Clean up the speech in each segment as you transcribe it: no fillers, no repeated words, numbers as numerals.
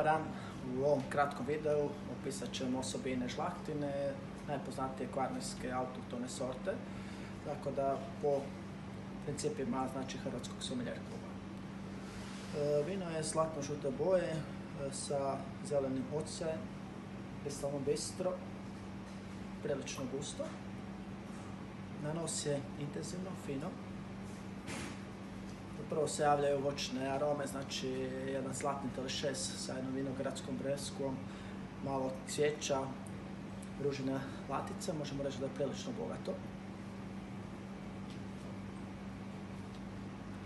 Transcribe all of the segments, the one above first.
dan, u ovom kratkom videu opisat ćemo osobine žlahtine, najpoznatije kvarnerske autohtone sorte, tako da po principima hrvatskog sommelier kluba. Vino je zlatno-žute boje sa zelenim ocejem, kristalno bistro, prilično gusto. Nanos je intenzivno, fino. Prvo se javljaju voćne arome, znači jedan zlatni telešes sa jednom vinogradskom breskom, malo cvijeća, ružine latice, možemo reći da je prilično bogato.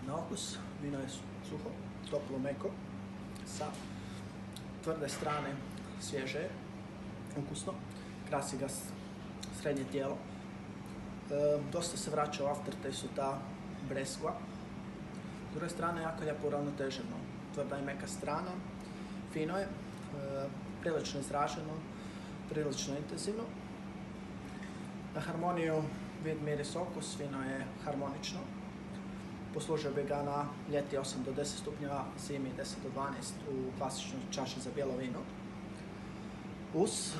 Na okus vino je suho, toplo, meko, sa tvrde strane svježe, ukusno, krasi ga srednje tijelo. Dosta se vraća u aftertaste ta breskva. S druge strane, jako lijepo uravnoteženo, tvrda i meka strana, fino je, prilično izraženo, prilično intenzivno. Na harmoniju vid, miris, okus, vino je harmonično. Poslužio bi ga na ljeti 8 do 10 stupnjeva, zimi 10 do 12 u klasičnoj čaši za bijelo vino. Uz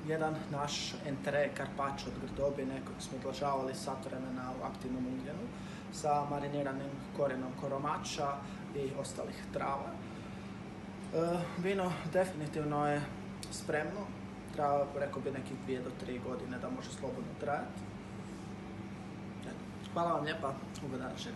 jedan naš entré carpaccio od grdobine kojeg smo odlažavali sat vremena u aktivnom ugljenu sa mariniranim korijenom koromača i ostalih trava. Vino definitivno je spremno, treba, rekao bi, nekih 2 do 3 godine da može slobodno trajati. Hvala vam lijepa, ugodan večer.